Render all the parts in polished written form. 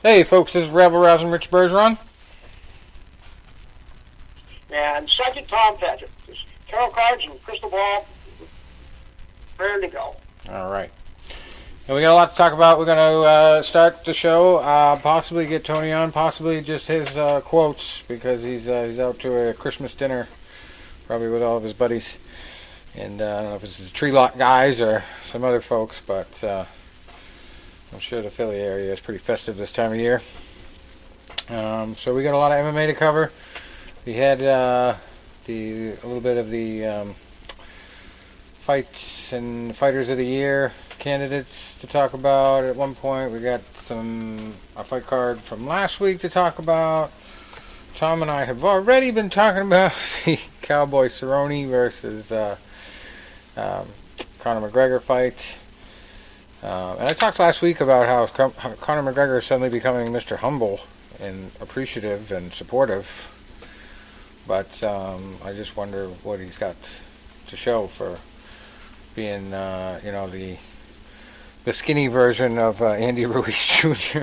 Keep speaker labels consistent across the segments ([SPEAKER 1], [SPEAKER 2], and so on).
[SPEAKER 1] Hey folks, this is Rebel Rousing Rich Bergeron.
[SPEAKER 2] And second, Tom Patrick. Tarot cards and crystal ball, ready to go.
[SPEAKER 1] Alright. And we got a lot to talk about. We're going to start the show, possibly get Tony on, possibly just his quotes, because he's out to a Christmas dinner, probably with all of his buddies. And I don't know if it's the Tree Lot guys or some other folks, but I'm sure the Philly area is pretty festive this time of year. So we got a lot of MMA to cover. We had a little bit of the fights and fighters of the year candidates to talk about. At one point, we got a fight card from last week to talk about. Tom and I have already been talking about the Cowboy Cerrone versus Conor McGregor fight. And I talked last week about how Conor McGregor is suddenly becoming Mr. Humble and appreciative and supportive. But I just wonder what he's got to show for being, the skinny version of Andy Ruiz Jr.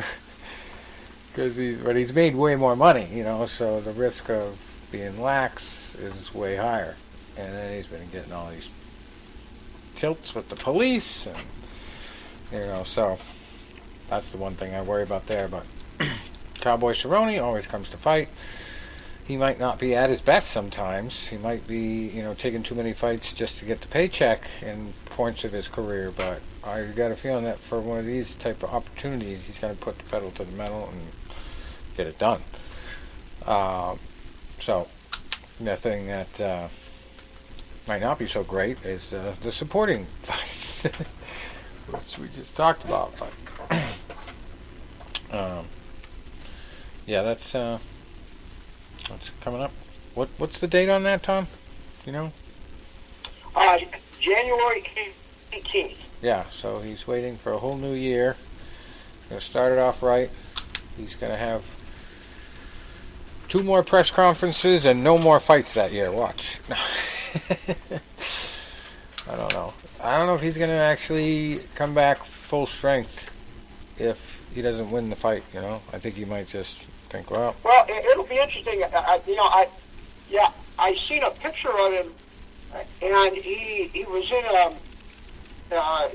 [SPEAKER 1] Because he's made way more money, so the risk of being lax is way higher. And then he's been getting all these tilts with the police, and so that's the one thing I worry about there. But Cowboy Cerrone always comes to fight. He might not be at his best sometimes. He might be, taking too many fights just to get the paycheck in points of his career. But I got a feeling that for one of these type of opportunities, he's going to put the pedal to the metal and get it done. So the thing that might not be so great is the supporting fight, which we just talked about. But that's coming up. What's the date on that, Tom?
[SPEAKER 2] January 18th.
[SPEAKER 1] Yeah, so he's waiting for a whole new year. Going to start it off right. He's going to have 2 more press conferences and no more fights that year. Watch. I don't know. I don't know if he's going to actually come back full strength if he doesn't win the fight. I think he might just think, well,
[SPEAKER 2] it'll be interesting. I seen a picture of him, and he was in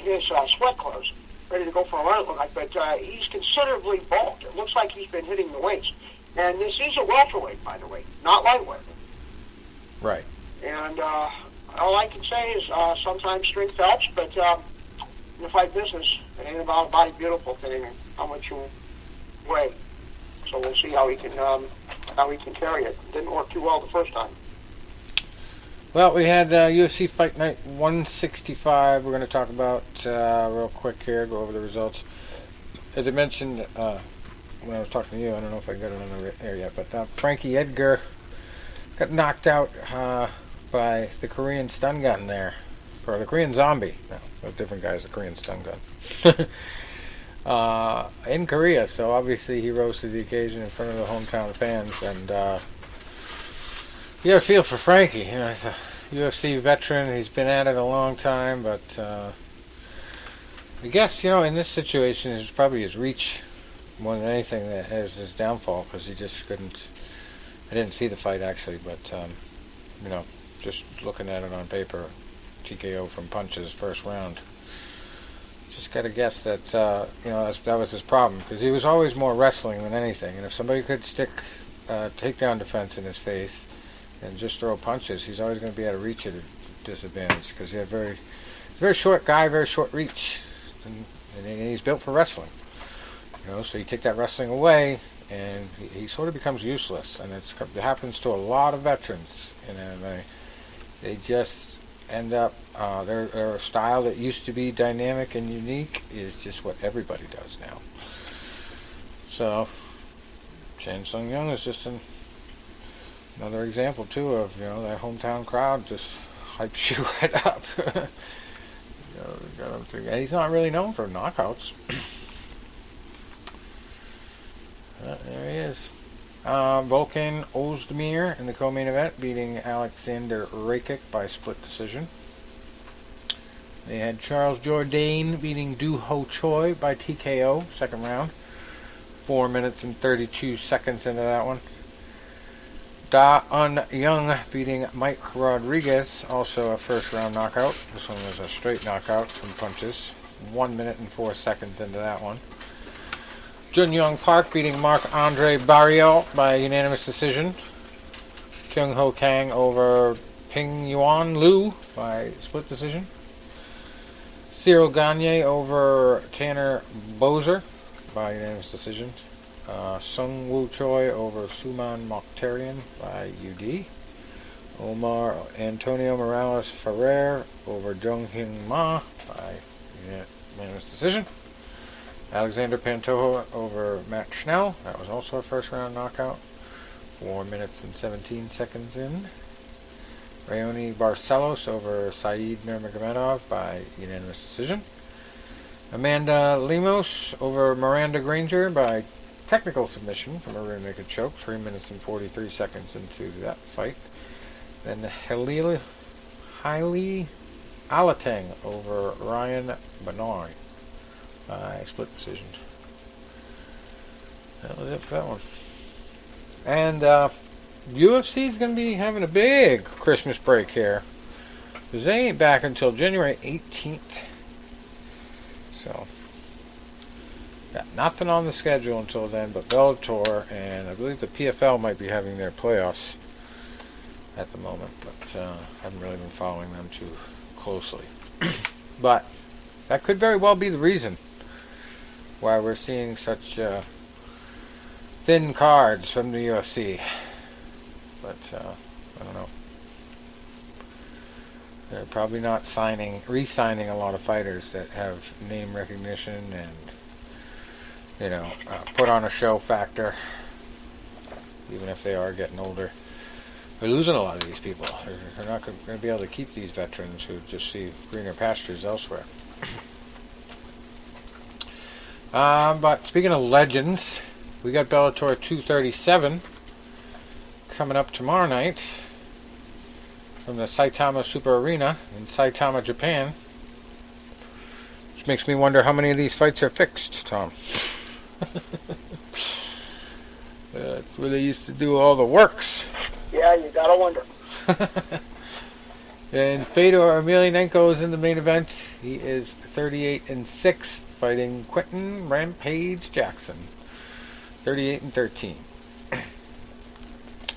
[SPEAKER 2] his sweat clothes, ready to go for a run. It looked like, but he's considerably bulked. It looks like he's been hitting the weights, and this is a welterweight, by the way, not lightweight.
[SPEAKER 1] Right.
[SPEAKER 2] And all I can say is sometimes strength helps, but in the fight business, it ain't about a body beautiful thing and how much you weigh. So we'll see how he can carry it. Didn't work too well the first time.
[SPEAKER 1] Well, we had UFC Fight Night 165. We're going to talk about real quick here, go over the results. As I mentioned when I was talking to you, I don't know if I got it on the air yet, but Frankie Edgar got knocked out by the Korean stun gun there. Or the Korean zombie. No, different guys, the Korean stun gun. In Korea, so obviously he rose to the occasion in front of the hometown fans, and you got a feel for Frankie. He's a UFC veteran. He's been at it a long time, but I guess in this situation, it's probably his reach more than anything that has his downfall, because he just couldn't. I didn't see the fight actually, but just looking at it on paper, TKO from punches first round. Just got to guess that that was his problem, because he was always more wrestling than anything. And if somebody could stick takedown defense in his face and just throw punches, he's always going to be at a reach at a disadvantage, because he's a very short guy, very short reach, and he's built for wrestling. So you take that wrestling away, and he sort of becomes useless. And it happens to a lot of veterans in MMA. They just end up their style that used to be dynamic and unique is just what everybody does now. So Chan Sung Young is just another example too of that hometown crowd just hypes you right up. And he's not really known for knockouts. There he is. Volkan Ozdemir in the co-main event, beating Alexander Rakic by split decision. They had Charles Jourdain beating Du Ho Choi by TKO, second round. 4 minutes and 32 seconds into that one. Da Un Young beating Mike Rodriguez, also a first round knockout. This one was a straight knockout from punches. 1 minute and 4 seconds into that one. Jun Young Park beating Marc-Andre Barrial by unanimous decision. Kyung Ho Kang over Ping Yuan Liu by split decision. Cyril Gagne over Tanner Bozer by unanimous decision. Sung Woo Choi over Suman Mokhtarian by UD. Omar Antonio Morales Ferrer over Jung Hyun Ma by unanimous decision. Alexander Pantoja over Matt Schnell. That was also a first round knockout. 4 minutes and 17 seconds in. Rayoni Barcelos over Saeed Nurmagomedov by unanimous decision. Amanda Lemos over Miranda Granger by technical submission from a rear naked choke. 3 minutes and 43 seconds into that fight. Then Haile Alateng over Ryan Benoit by split decision. That was it for that one. And UFC is going to be having a big Christmas break here, because they ain't back until January 18th. So, got nothing on the schedule until then but Bellator, and I believe the PFL might be having their playoffs at the moment, but I haven't really been following them too closely. But that could very well be the reason why we're seeing such thin cards from the UFC. But I don't know. They're probably not re-signing a lot of fighters that have name recognition and, put on a show factor, even if they are getting older. They're losing a lot of these people. They're not going to be able to keep these veterans who just see greener pastures elsewhere. But speaking of legends, we got Bellator 237 coming up tomorrow night from the Saitama Super Arena in Saitama, Japan. Which makes me wonder how many of these fights are fixed, Tom. That's where they used to do all the works.
[SPEAKER 2] Yeah, you gotta wonder.
[SPEAKER 1] And Fedor Emelianenko is in the main event. He is 38-6, fighting Quentin Rampage Jackson, 38-13.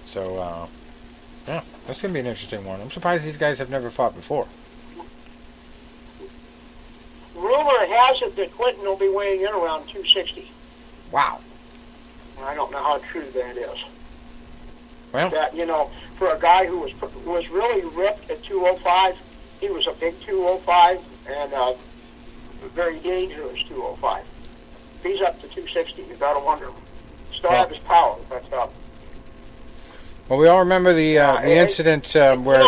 [SPEAKER 1] So, yeah, that's going to be an interesting one. I'm surprised these guys have never fought before.
[SPEAKER 2] Rumor has it that Quentin will be weighing in around 260.
[SPEAKER 1] Wow.
[SPEAKER 2] I don't know how true that is.
[SPEAKER 1] Well,
[SPEAKER 2] that, for a guy who was really ripped at 205, he was a big 205 and a very dangerous 205. If he's up to 260, you got to wonder. Still have his power, but
[SPEAKER 1] well, we all remember the incident where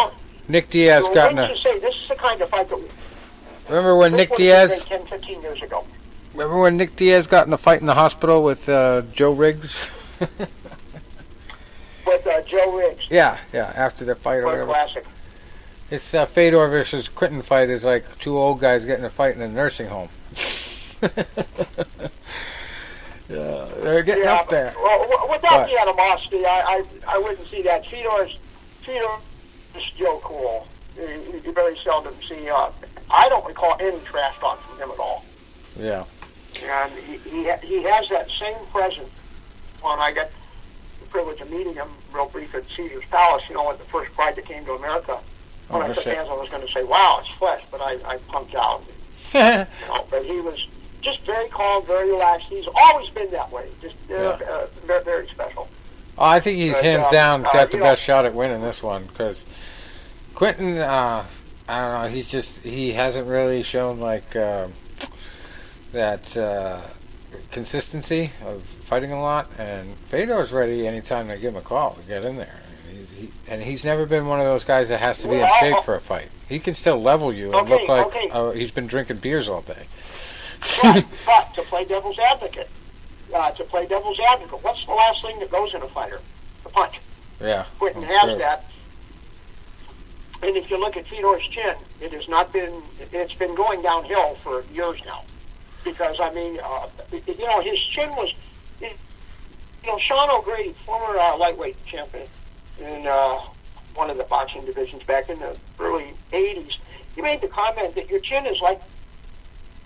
[SPEAKER 1] Nick Diaz got in a...
[SPEAKER 2] This is the kind of fight that...
[SPEAKER 1] Remember when Nick Diaz...
[SPEAKER 2] 10, 15 years ago.
[SPEAKER 1] Remember when Nick Diaz got in a fight in the hospital with Joe Riggs?
[SPEAKER 2] With Joe Riggs.
[SPEAKER 1] Yeah, after the fight or whatever.
[SPEAKER 2] Classic.
[SPEAKER 1] This Fedor versus Quentin fight is like two old guys getting a fight in a nursing home. Yeah, they're getting up there.
[SPEAKER 2] Well, without the animosity, I wouldn't see that. Fedor's just Joe Cool. You very seldom see. I don't recall any trash talk from him at all.
[SPEAKER 1] Yeah.
[SPEAKER 2] And he has that same presence. When I got the privilege of meeting him real brief at Caesar's Palace, at the first fight that came to America, when I shook hands, I was going to say, "Wow, it's flesh," but I punked out. But he was just very calm, very relaxed. He's always been that way. Just very, very special.
[SPEAKER 1] Oh, I think he's hands down got the best shot at winning this one, because Quentin, I don't know, he hasn't really shown like that consistency of fighting a lot, and Fedor's ready anytime they give him a call to get in there. And he's never been one of those guys that has to be in shape for a fight. He can still level you and look like he's been drinking beers all day.
[SPEAKER 2] But to play devil's advocate, what's the last thing that goes in a fighter? The punch.
[SPEAKER 1] Yeah.
[SPEAKER 2] Quentin has that. And if you look at Fedor's chin, it's been going downhill for years now. Because, his chin was Sean O'Grady, former lightweight champion in one of the boxing divisions back in the early 80s, he made the comment that your chin is like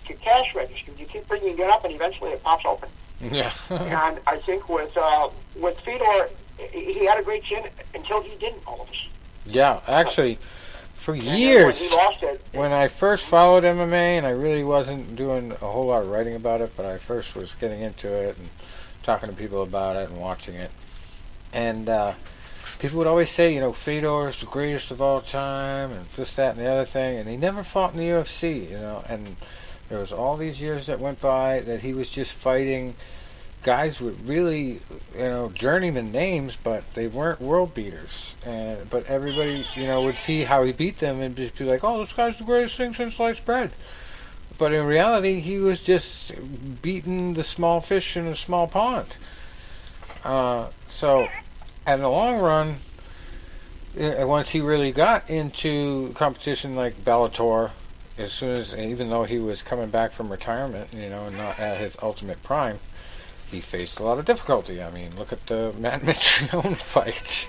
[SPEAKER 2] your cash register. You keep bringing it up, and eventually it pops open.
[SPEAKER 1] Yeah.
[SPEAKER 2] And I think with Fedor, he had a great chin until he didn't all of a sudden.
[SPEAKER 1] Yeah, actually, for years,
[SPEAKER 2] when he lost it,
[SPEAKER 1] when I first followed MMA, and I really wasn't doing a whole lot of writing about it, but I first was getting into it and talking to people about it and watching it. And people would always say, Fedor is the greatest of all time, and this, that, and the other thing, and he never fought in the UFC, and there was all these years that went by that he was just fighting guys with really, journeyman names, but they weren't world beaters. But everybody, would see how he beat them and just be like, oh, this guy's the greatest thing since sliced bread. But in reality, he was just beating the small fish in a small pond. So, in the long run, once he really got into competition like Bellator, even though he was coming back from retirement, and not at his ultimate prime, he faced a lot of difficulty. I mean, look at the Matt Mitrione fight.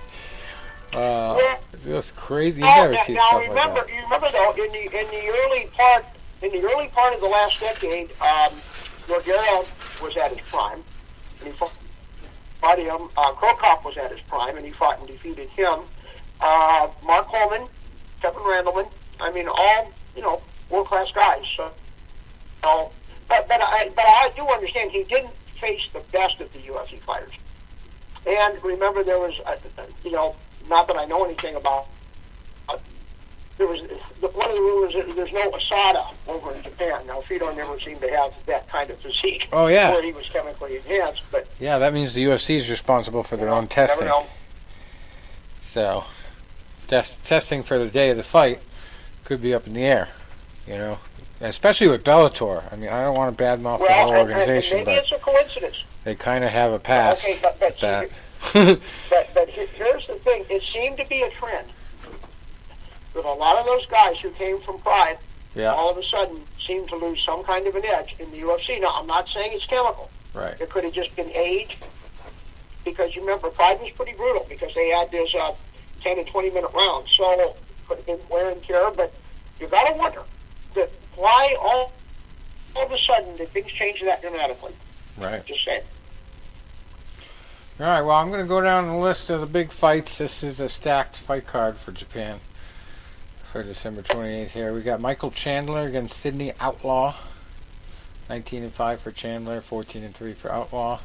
[SPEAKER 1] It was crazy. You never see stuff like that.
[SPEAKER 2] You remember though, in the early part of the last decade, Nogueira was at his prime, and he fought him. Krokop was at his prime, and he fought and defeated him. Mark Coleman, Kevin Randleman. I mean, all world-class guys. So, but I do understand he didn't face the best of the UFC fighters. And remember, there was, not that I know anything about. There was one of the rumors that there's no Asada over in Japan. Now, Fedor never seemed to have that kind of physique.
[SPEAKER 1] Oh yeah,
[SPEAKER 2] where he was chemically enhanced. But
[SPEAKER 1] yeah, that means the UFC is responsible for their own testing.
[SPEAKER 2] Never know.
[SPEAKER 1] So, testing for the day of the fight could be up in the air, especially with Bellator. I mean, I don't want to badmouth the whole organization,
[SPEAKER 2] maybe it's a coincidence.
[SPEAKER 1] They kind of have a past
[SPEAKER 2] but
[SPEAKER 1] that.
[SPEAKER 2] but here's the thing: it seemed to be a trend that a lot of those guys who came from Pride, all of a sudden, seemed to lose some kind of an edge in the UFC. Now, I'm not saying it's chemical.
[SPEAKER 1] Right.
[SPEAKER 2] It could have just been age, because you remember Pride was pretty brutal because they had this 10 and 20 minute rounds. So it could have been wear and tear, but you got to wonder that why all of a sudden did things change that dramatically.
[SPEAKER 1] Right.
[SPEAKER 2] Just saying.
[SPEAKER 1] All right, well, I'm going to go down the list of the big fights. This is a stacked fight card for Japan for December 28th here. We got Michael Chandler against Sidney Outlaw. 19-5 for Chandler, 14-3 for Outlaw.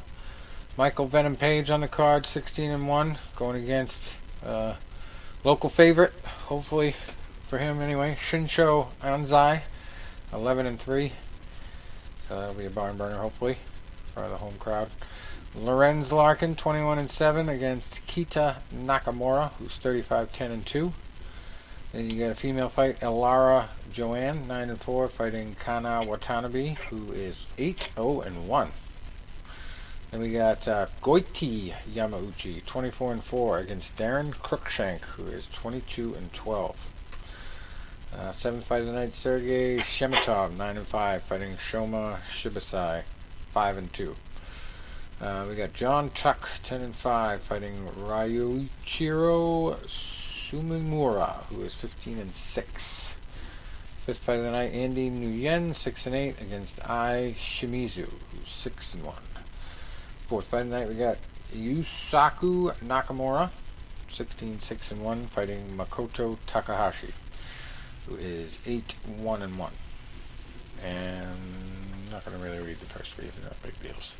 [SPEAKER 1] Michael Venom Page on the card, 16-1, going against local favorite, hopefully for him anyway, Shinsho Anzai, 11-3. So that'll be a barn burner, hopefully, for the home crowd. Lorenz Larkin, 21-7 against Kita Nakamura, who's 35-10-2. Then you got a female fight, Elara Joanne, 9-4, fighting Kana Watanabe, who is 8-0-1. Then we got Goiti Yamauchi, 24-4, against Darren Cruikshank, who is 22-12. Seventh fight of the night, Sergei Shemetov, 9-5, fighting Shoma Shibasai, 5-2. We got John Tuck, 10-5, fighting Ryuichiro Sumimura, who is 15-6. Fifth fight of the night, Andy Nguyen, 6-8, against Ai Shimizu, who's 6-1. Fourth fight of the night, we got Yusaku Nakamura, 16-6-1, fighting Makoto Takahashi, who is 8-1-1. And I'm not going to really read the first three, they're not big deals.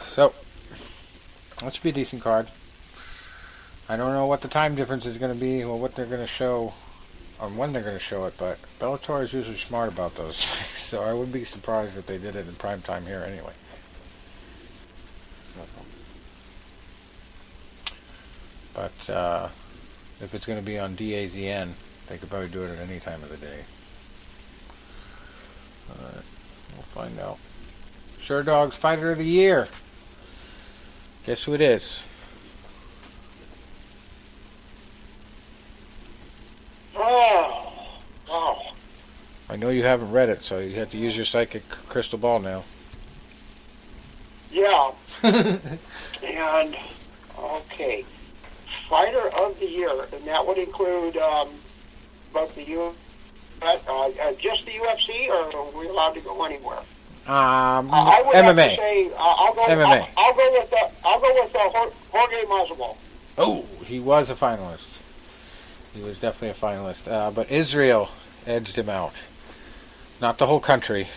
[SPEAKER 1] So, that should be a decent card. I don't know what the time difference is going to be, or what they're going to show, or when they're going to show it, but Bellator is usually smart about those things, so I wouldn't be surprised if they did it in prime time here anyway. But if it's going to be on DAZN, they could probably do it at any time of the day. Alright, we'll find out. Sure Dogs Fighter of the Year. Guess who it is?
[SPEAKER 2] Oh, wow.
[SPEAKER 1] I know you haven't read it, so you have to use your psychic crystal ball now.
[SPEAKER 2] Yeah. And, okay. Fighter of the year, and that would include both the just the UFC, or are we allowed to go anywhere? I would
[SPEAKER 1] MMA.
[SPEAKER 2] have to say I'll go.
[SPEAKER 1] MMA.
[SPEAKER 2] I'll go with Jorge Masvidal.
[SPEAKER 1] Oh, he was a finalist. He was definitely a finalist. But Israel edged him out. Not the whole country,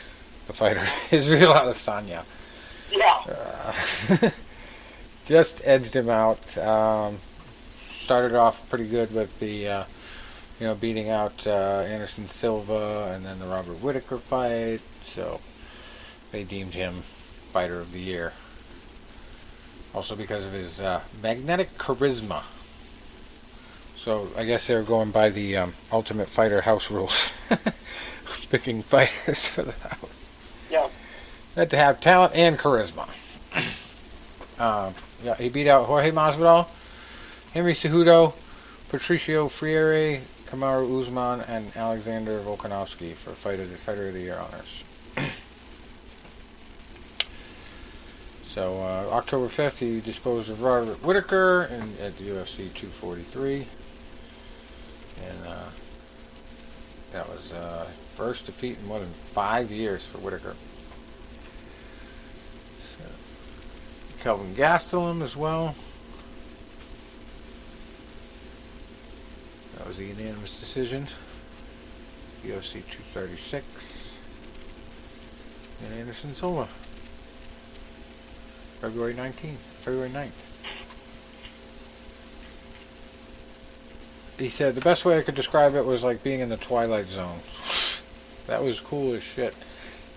[SPEAKER 1] the fighter. Israel Adesanya.
[SPEAKER 2] Yeah.
[SPEAKER 1] Just edged him out. Started off pretty good with the, beating out Anderson Silva, and then the Robert Whittaker fight. So they deemed him fighter of the year. Also because of his magnetic charisma. So I guess they're going by the Ultimate Fighter house rules. Picking fighters for the house.
[SPEAKER 2] Yeah.
[SPEAKER 1] Had to have talent and charisma. He beat out Jorge Masvidal, Henry Cejudo, Patricio Freire, Kamaru Usman, and Alexander Volkanovski for Fighter of the Year honors. So October 5th, he disposed of Robert Whittaker at the UFC 243, and that was first defeat in more than 5 years for Whittaker. So, Kelvin Gastelum as well. That was a unanimous decision. UFC 236. And Anderson Silva. February 9th. He said the best way I could describe it was like being in the Twilight Zone. That was cool as shit.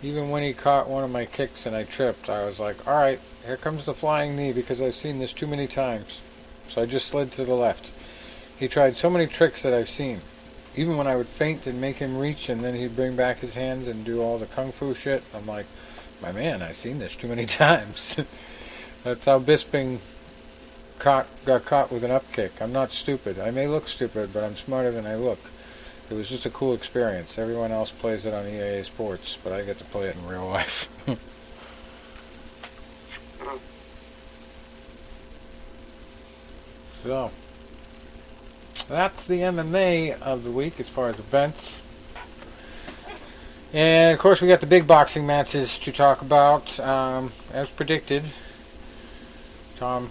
[SPEAKER 1] Even when he caught one of my kicks and I tripped, I was like, alright, here comes the flying knee because I've seen this too many times. So I just slid to the left. He tried so many tricks that I've seen. Even when I would feint and make him reach and then he'd bring back his hands and do all the kung fu shit, I'm like, my man, I've seen this too many times. That's how Bisping got caught with an up kick. I'm not stupid. I may look stupid, but I'm smarter than I look. It was just a cool experience. Everyone else plays it on EA Sports, but I get to play it in real life. So, that's the MMA of the week as far as events. And, of course, we got the big boxing matches to talk about. As predicted, Tom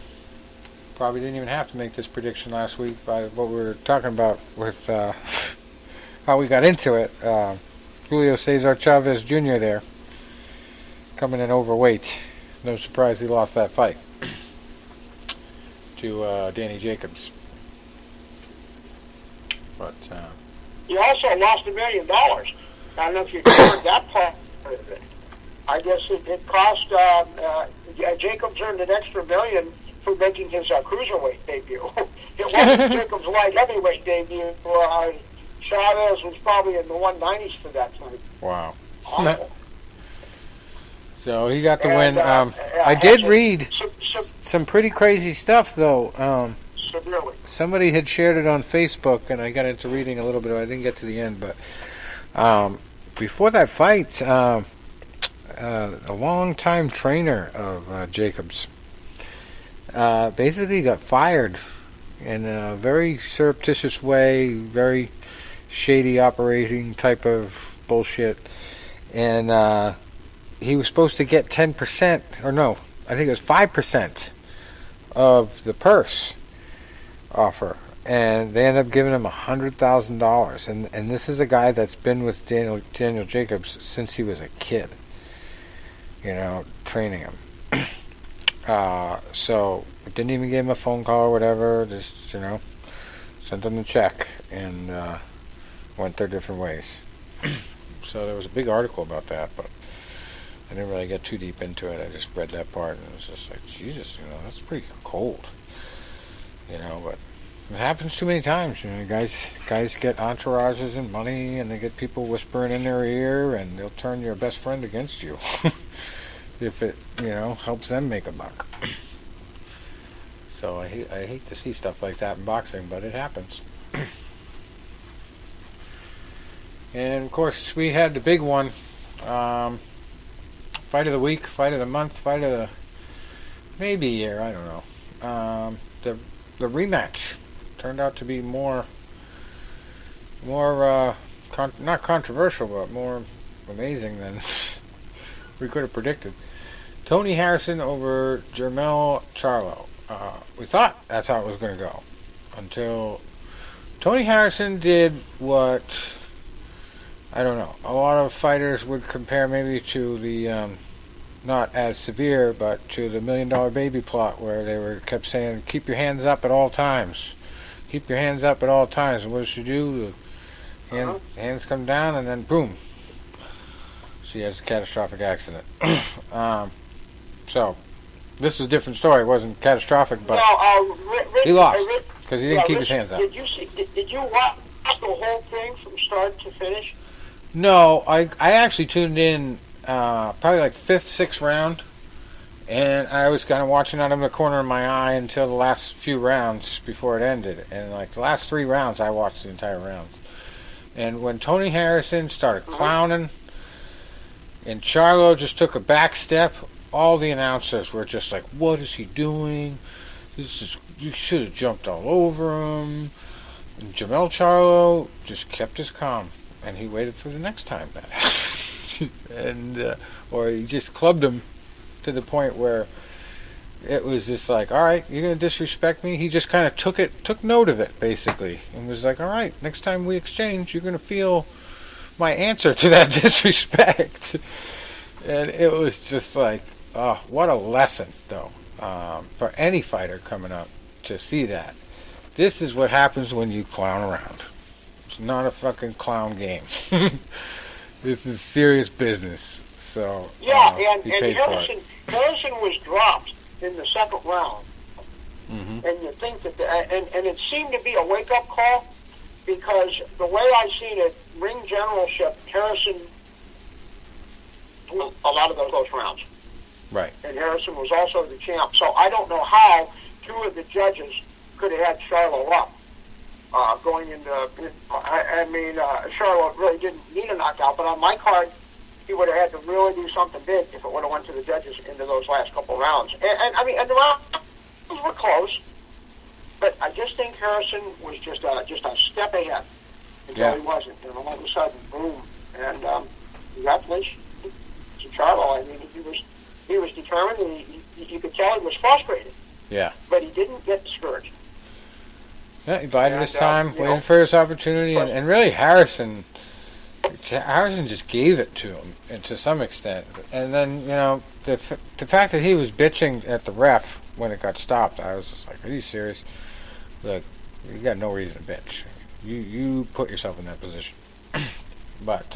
[SPEAKER 1] probably didn't even have to make this prediction last week by what we were talking about with how we got into it. Julio Cesar Chavez Jr. there, coming in overweight. No surprise he lost that fight to Danny Jacobs. But
[SPEAKER 2] he also lost $1 million. I don't know if you covered that part of it. I guess it cost Jacobs earned an extra $1 million for making his cruiserweight debut. It wasn't Jacobs' light heavyweight debut. Chavez was probably in the 190s for that fight.
[SPEAKER 1] Wow.
[SPEAKER 2] Awful.
[SPEAKER 1] So he got the win. I did read some pretty crazy stuff, though.
[SPEAKER 2] Severely.
[SPEAKER 1] Somebody had shared it on Facebook, and I got into reading a little bit. I didn't get to the end, but before that fight, a long-time trainer of Jacobs basically got fired in a very surreptitious way, very shady operating type of bullshit. And he was supposed to get 10%, or no, I think it was 5% of the purse offer. And they ended up giving him $100,000. And this is a guy that's been with Daniel Jacobs since he was a kid, training him. So didn't even give him a phone call or whatever, just, sent him the check and went their different ways. So there was a big article about that, but I didn't really get too deep into it. I just read that part and it was just like, Jesus, that's pretty cold. But it happens too many times. Guys get entourages and money, and they get people whispering in their ear, and they'll turn your best friend against you if it, helps them make a buck. So I hate to see stuff like that in boxing, but it happens. And of course, we had the big one, fight of the week, fight of the month, fight of maybe a year. I don't know. The rematch turned out to be more not controversial, but more amazing than we could have predicted. Tony Harrison over Jermell Charlo. We thought that's how it was going to go until Tony Harrison did what, I don't know, a lot of fighters would compare maybe to the not as severe, but to the $1 Million Baby plot, where they kept saying, keep your hands up at all times. Keep your hands up at all times. And what does she do? The hands come down, and then boom, she has a catastrophic accident. So, this is a different story. It wasn't catastrophic, but he lost because he didn't keep his hands up.
[SPEAKER 2] Did you watch the whole thing from start to finish?
[SPEAKER 1] No, I actually tuned in probably like 5th, 6th round, and I was kind of watching out of the corner of my eye until the last few rounds before it ended. And like the last 3 rounds, I watched the entire rounds. And when Tony Harrison started clowning, and Charlo just took a back step, all the announcers were just like, what is he doing? You should have jumped all over him. And Jermell Charlo just kept his calm, and he waited for the next time that happened. And or he just clubbed him to the point where it was just like, all right, you're going to disrespect me? He just kind of took note of it, basically, and was like, all right, next time we exchange, you're going to feel my answer to that disrespect. And it was just like, oh, what a lesson, though, for any fighter coming up to see that. This is what happens when you clown around. It's not a fucking clown game. This is serious business. So
[SPEAKER 2] yeah,
[SPEAKER 1] he paid for it.
[SPEAKER 2] Harrison was dropped in the 2nd round, and you think that, and it seemed to be a wake-up call, because the way I seen it, ring generalship, Harrison won a lot of those rounds.
[SPEAKER 1] Right.
[SPEAKER 2] And Harrison was also the champ. So I don't know how 2 of the judges could have had Charlo up going into. Charlo really didn't need a knockout, but on my card, he would have had to really do something big if it would have went to the judges into those last couple rounds. And the rounds were close, but I just think Harrison was just a step ahead until he wasn't. And all of a sudden, boom! And congratulations to Charlo. I mean, he was determined, and you could tell he was frustrated.
[SPEAKER 1] Yeah.
[SPEAKER 2] But he didn't get discouraged.
[SPEAKER 1] Yeah, he bided his time, waiting for his opportunity, and really Harrison just gave it to him, and to some extent. And then, the fact that he was bitching at the ref when it got stopped, I was just like, are you serious? Look, you got no reason to bitch. You put yourself in that position. But,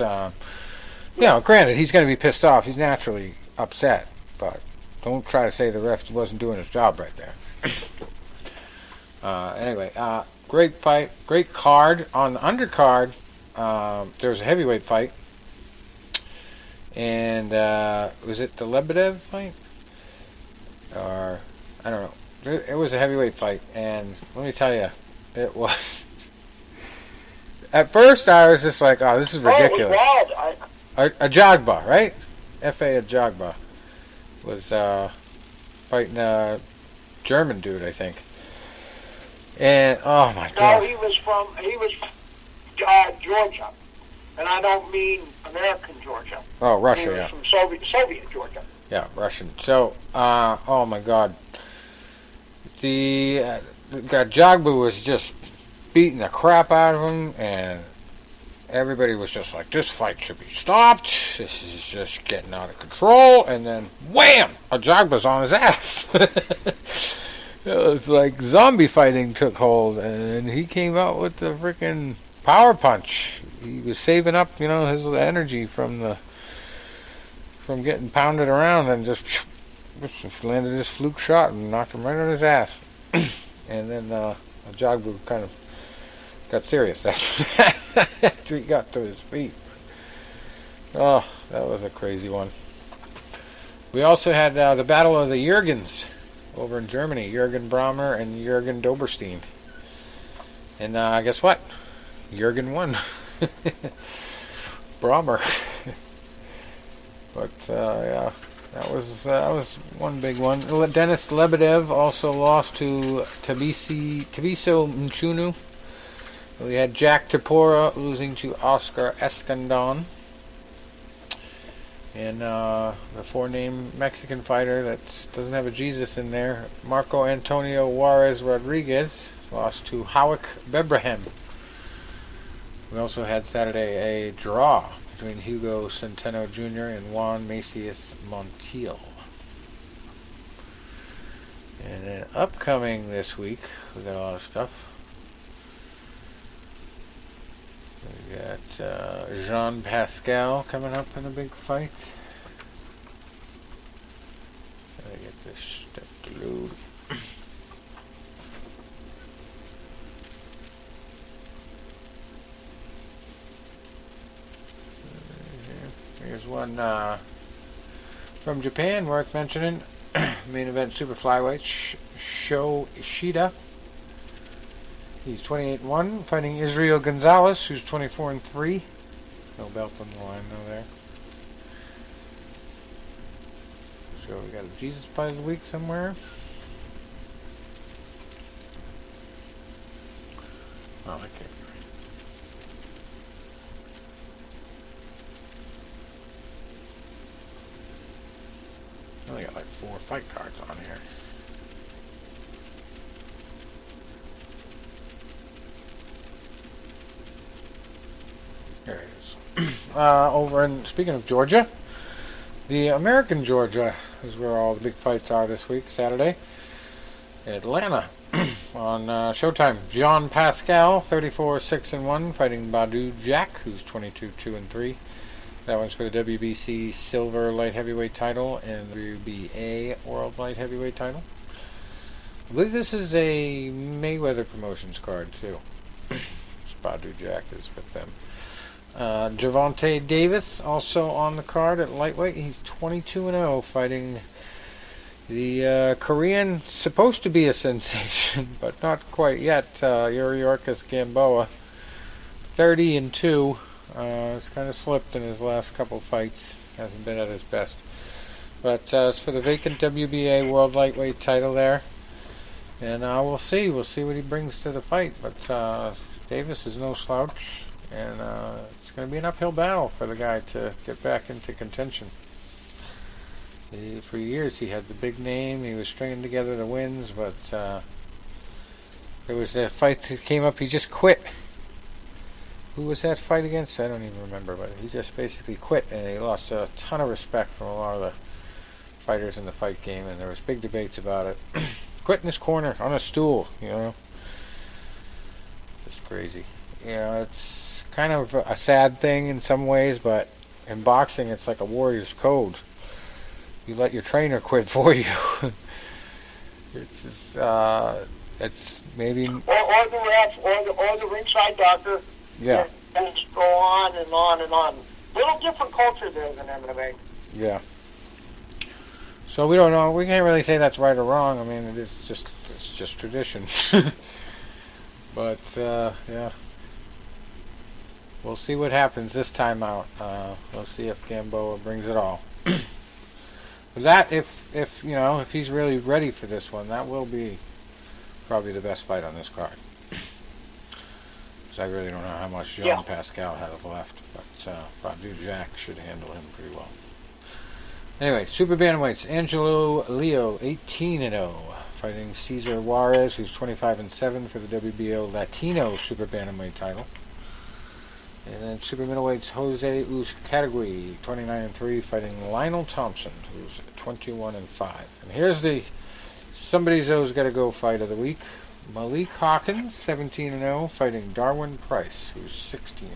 [SPEAKER 1] granted, he's going to be pissed off. He's naturally upset. But don't try to say the ref wasn't doing his job right there. Anyway, great fight, great card. On the undercard, there was a heavyweight fight. And was it the Lebedev fight? Or, I don't know. It was a heavyweight fight. And let me tell you, it was... At first, I was just like, oh, this is ridiculous.
[SPEAKER 2] Oh, it was wild.
[SPEAKER 1] Ajagba, right? F.A. Ajagba was fighting a German dude, I think. And oh my god!
[SPEAKER 2] No, he was from Georgia, and I don't mean American Georgia.
[SPEAKER 1] Oh, Russia,
[SPEAKER 2] he was
[SPEAKER 1] yeah.
[SPEAKER 2] From Soviet Georgia.
[SPEAKER 1] Yeah, Russian. So, oh my god, the Ajagba was just beating the crap out of him, and everybody was just like, this fight should be stopped. This is just getting out of control. And then, wham! Ajagba's on his ass. It was like zombie fighting took hold, and he came out with the freaking power punch. He was saving up, his energy from getting pounded around, and just landed this fluke shot and knocked him right on his ass. And then Ajagba kind of got serious after he got to his feet. Oh, that was a crazy one. We also had the Battle of the Jürgens over in Germany. Jürgen Brammer and Jürgen Doberstein. And guess what? Jürgen won. Brammer. But, yeah. That was one big one. Denis Lebedev also lost to Tabiso Mchunu. We had Jack Tapora losing to Oscar Escandon. And the four-name Mexican fighter that doesn't have a Jesus in there, Marco Antonio Juarez Rodriguez, lost to Howick Bebrahem. We also had Saturday a draw between Hugo Centeno Jr. and Juan Macias Montiel. And then upcoming this week, we got a lot of stuff. We got Jean Pascal coming up in a big fight. Gotta get this stuff to load. Here's one from Japan worth mentioning. Main event super flyweight Sho Ishida. He's 28-1, fighting Israel Gonzalez, who's 24-3. No belt on the line, no there. So we got a Jesus fight of the week somewhere. Oh, that can't be right. I only got like 4 fight cards on here. There it is. Over in, speaking of Georgia, the American Georgia is where all the big fights are this week, Saturday. Atlanta on Showtime. Jean Pascal, 34-6-1, fighting Badu Jack, who's 22-2-3. That one's for the WBC Silver Light Heavyweight title and the WBA World Light Heavyweight title. I believe this is a Mayweather Promotions card, too. Badu Jack is with them. Gervonta Davis also on the card at lightweight. He's 22-0, fighting the Korean, supposed to be a sensation, but not quite yet, Yuriorkis Gamboa. 30-2. He's kind of slipped in his last couple fights. Hasn't been at his best. But it's for the vacant WBA World Lightweight title there. And we'll see. We'll see what he brings to the fight. But Davis is no slouch. And it's going to be an uphill battle for the guy to get back into contention. For years he had the big name. He was stringing together the wins. But there was a fight that came up. He just quit. Who was that fight against? I don't even remember, but he just basically quit, and he lost a ton of respect from a lot of the fighters in the fight game, and there was big debates about it. Quit in his corner, on a stool, you know. It's just crazy. You know, it's kind of a sad thing in some ways, but in boxing, it's like a warrior's code. You let your trainer quit for you. It's maybe...
[SPEAKER 2] Or the ref, or the ringside doctor.
[SPEAKER 1] Yeah.
[SPEAKER 2] And just go on and on and on. Little different culture there than MMA.
[SPEAKER 1] Yeah. So we don't know. We can't really say that's right or wrong. I mean, it's just tradition. But yeah, we'll see what happens this time out. We'll see if Gamboa brings it all. That if you know, if he's really ready for this one, that will be probably the best fight on this card. I really don't know how much Jean Pascal has left, but Badu Jack should handle him pretty well. Anyway, Super Bantamweights. Angelo Leo, 18-0, fighting Cesar Juarez, who's 25-7 for the WBO Latino Super Bantamweight title. And then Super Middleweights, Jose Uzcategui, 29-3, fighting Lionel Thompson, who's 21-5. And here's the somebody's always got to go fight of the week. Malik Hawkins, 17-0, fighting Darwin Price, who's 16-0.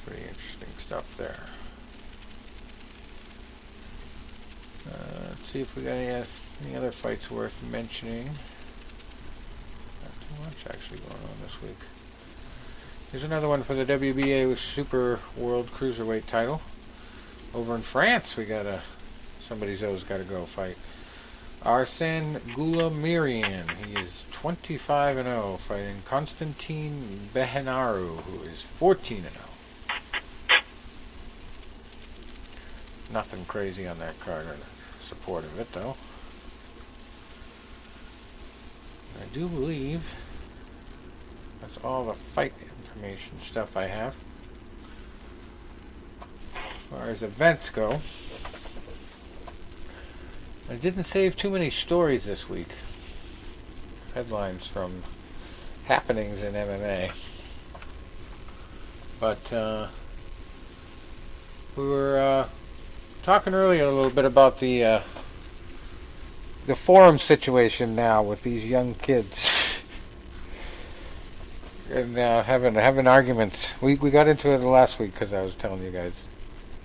[SPEAKER 1] Pretty interesting stuff there. Let's see if we got any other fights worth mentioning. Not too much actually going on this week. Here's another one for the WBA Super World Cruiserweight title. Over in France, we got somebody's always got to go fight. Arsene Goulamirian, he is 25-0, fighting Constantine Behenaru, who is 14-0. Nothing crazy on that card in support of it, though. I do believe that's all the fight information stuff I have. As far as events go, I didn't save too many stories this week. Headlines from happenings in MMA. But we were talking earlier a little bit about the forum situation now with these young kids and having arguments. We got into it last week because I was telling you guys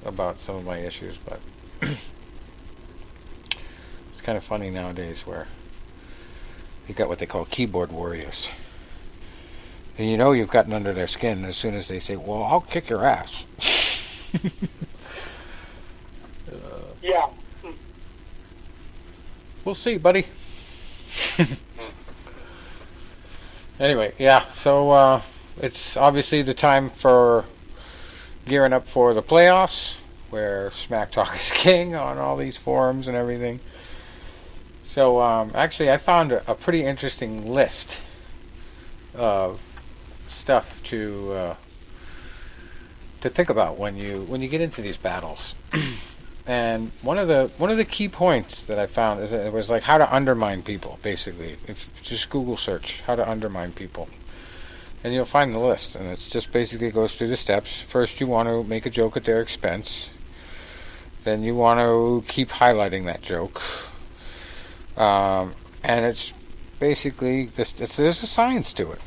[SPEAKER 1] about some of my issues, but it's kind of funny nowadays where you got what they call keyboard warriors. And you know you've gotten under their skin as soon as they say, well, I'll kick your ass.
[SPEAKER 2] Yeah.
[SPEAKER 1] We'll see, buddy. Anyway, yeah, so it's obviously the time for gearing up for the playoffs, where Smack Talk is king on all these forums and everything. So actually I found a pretty interesting list of stuff to think about when you get into these battles. And one of the key points that I found is that it was like how to undermine people, basically. If just Google search how to undermine people, and you'll find the list. And it's just basically goes through the steps. First, you want to make a joke at their expense. Then you want to keep highlighting that joke. And it's basically there's a science to it.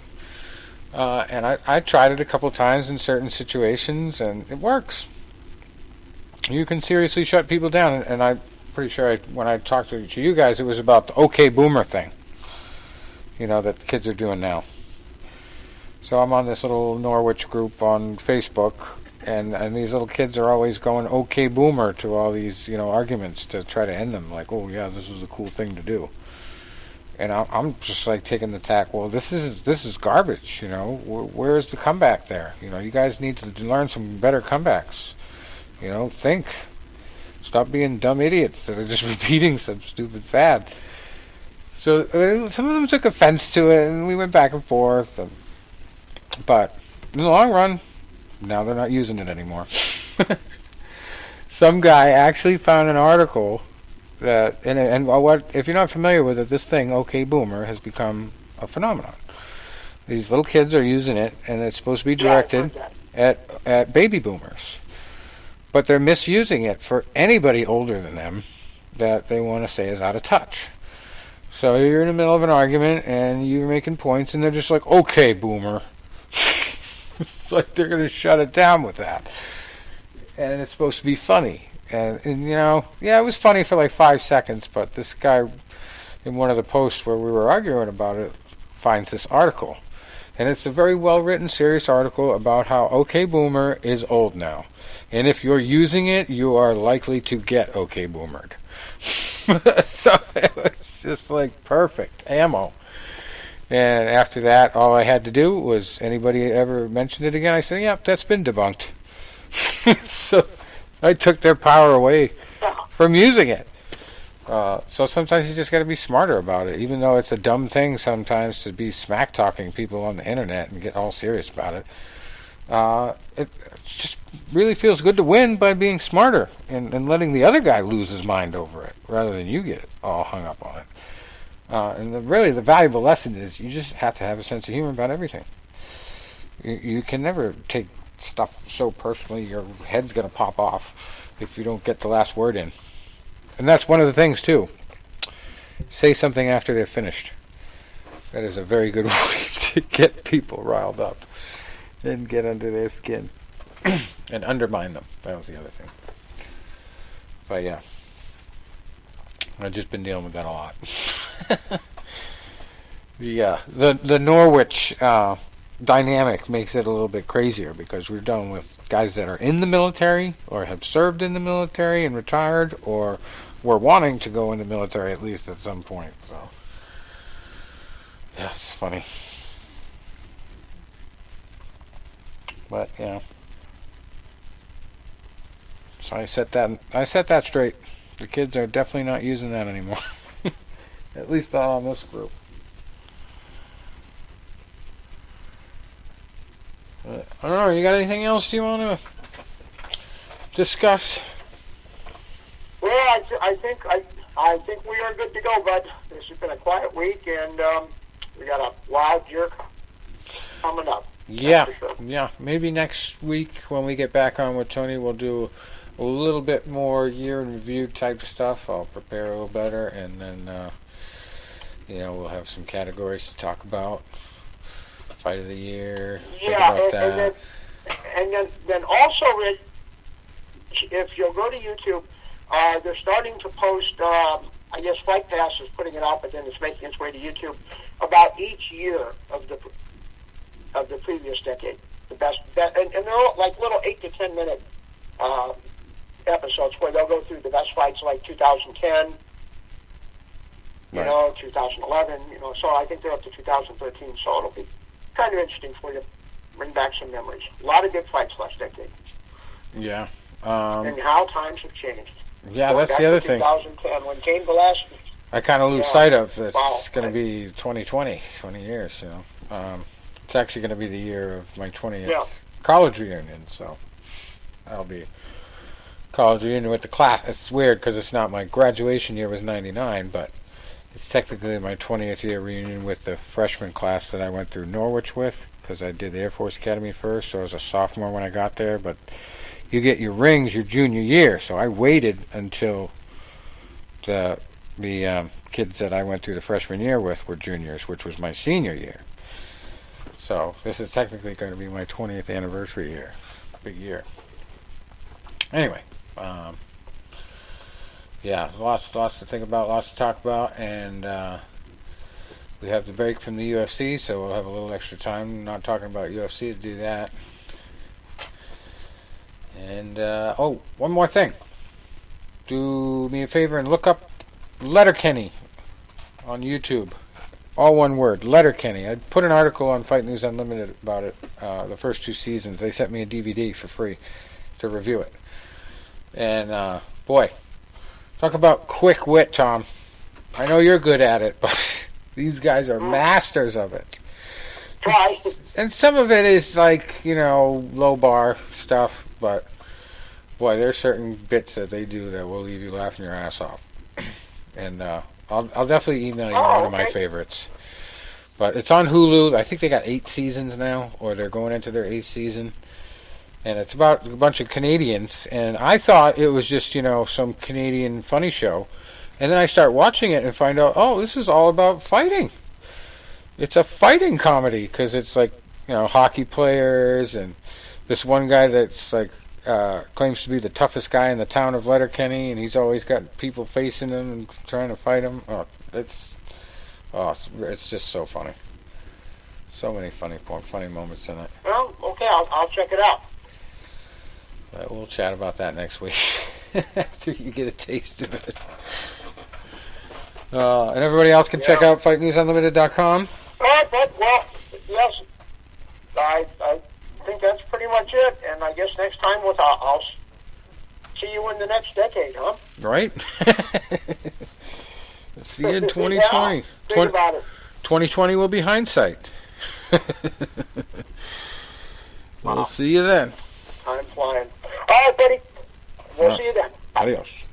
[SPEAKER 1] And I tried it a couple times in certain situations, and it works. You can seriously shut people down, and I'm pretty sure when I talked to you guys, it was about the OK Boomer thing, that the kids are doing now. So I'm on this little Norwich group on Facebook, and these little kids are always going OK Boomer to all these, arguments to try to end them. Like, oh yeah, this is a cool thing to do. And I'm just like taking the tack. Well, this is garbage. Where's the comeback there? You guys need to learn some better comebacks. Think. Stop being dumb idiots that are just repeating some stupid fad. So some of them took offense to it, and we went back and forth. But in the long run, now they're not using it anymore. Some guy actually found an article that, and what if you're not familiar with it, this thing, OK Boomer, has become a phenomenon. These little kids are using it, and it's supposed to be directed at baby boomers. But they're misusing it for anybody older than them that they want to say is out of touch. So you're in the middle of an argument, and you're making points, and they're just like, okay, boomer. It's like they're going to shut it down with that. And it's supposed to be funny. And it was funny for like 5 seconds, but this guy, in one of the posts where we were arguing about it, finds this article. And it's a very well-written, serious article about how OK Boomer is old now. And if you're using it, you are likely to get OK Boomered. So it was just like perfect ammo. And after that, all I had to do was, anybody ever mentioned it again? I said, yep, that's been debunked. So I took their power away from using it. So sometimes you just got to be smarter about it, even though it's a dumb thing sometimes to be smack-talking people on the internet and get all serious about it. It just really feels good to win by being smarter and letting the other guy lose his mind over it rather than you get all hung up on it. And the valuable lesson is you just have to have a sense of humor about everything. You can never take stuff so personally your head's going to pop off if you don't get the last word in. And that's one of the things, too. Say something after they're finished. That is a very good way to get people riled up and get under their skin and undermine them. That was the other thing. But yeah, I've just been dealing with that a lot. The Norwich dynamic makes it a little bit crazier because we're dealing with guys that are in the military or have served in the military and retired or were wanting to go in the military at least at some point. So yeah, it's funny. But yeah, So I set that straight. The kids are definitely not using that anymore. At least not on this group. But, I don't know. You got anything else you want to discuss?
[SPEAKER 2] Well, I think we are good to go, bud. This has been a quiet week, and we got a wild jerk coming up.
[SPEAKER 1] Yeah, yeah. Maybe next week when we get back on with Tony, we'll do a little bit more year in review type stuff. I'll prepare a little better, and then we'll have some categories to talk about. Fight of the year.
[SPEAKER 2] Yeah, and then also, Rich, if you'll go to YouTube, they're starting to post. I guess Fight Pass is putting it out, but then it's making its way to YouTube about each year of the previous decade, the best, and they're like little 8 to 10 minute episodes where they'll go through the best fights like 2010, 2011, so I think they're up to 2013, so it'll be kind of interesting for you. Bring back some memories. A lot of good fights last decade.
[SPEAKER 1] Yeah.
[SPEAKER 2] And how times have changed.
[SPEAKER 1] Yeah, that's the other thing.
[SPEAKER 2] 2010, when came the last...
[SPEAKER 1] I kind of lose sight of that it's going to be 2020, 20 years, It's actually going to be the year of my 20th college reunion, so that'll be college reunion with the class. It's weird because it's not my graduation year was 99, but it's technically my 20th year reunion with the freshman class that I went through Norwich with, because I did the Air Force Academy first, so I was a sophomore when I got there, but you get your rings your junior year, so I waited until the kids that I went through the freshman year with were juniors, which was my senior year. So this is technically going to be my 20th anniversary year. Big year. Anyway, lots to think about, lots to talk about, and we have the break from the UFC, so we'll have a little extra time not talking about UFC to do that. And, one more thing. Do me a favor and look up Letterkenny on YouTube. All one word, Letterkenny. I put an article on Fight News Unlimited about it, the first 2 seasons. They sent me a DVD for free to review it. And, boy, talk about quick wit, Tom. I know you're good at it, but these guys are masters of it.
[SPEAKER 2] Right.
[SPEAKER 1] And some of it is like, low bar stuff, but, boy, there's certain bits that they do that will leave you laughing your ass off. And, I'll definitely email you one of my favorites. But it's on Hulu. I think they got 8 seasons now, or they're going into their 8th season. And it's about a bunch of Canadians. And I thought it was just, some Canadian funny show. And then I start watching it and find out, this is all about fighting. It's a fighting comedy because it's like, hockey players and this one guy that's like, claims to be the toughest guy in the town of Letterkenny, and he's always got people facing him and trying to fight him. It's just so funny. So many funny moments in it.
[SPEAKER 2] Well, okay, I'll check it out.
[SPEAKER 1] But we'll chat about that next week after you get a taste of it. And everybody else can check out FightNewsUnlimited.com.
[SPEAKER 2] All right, bud. Well, yes, I think that's pretty much it. And I guess next time I'll see you in the next decade, huh?
[SPEAKER 1] Right. See you in 2020.
[SPEAKER 2] Think about it.
[SPEAKER 1] 2020 will be hindsight. We'll see you then.
[SPEAKER 2] I'm flying. All right, buddy. We'll see you then.
[SPEAKER 1] Adios.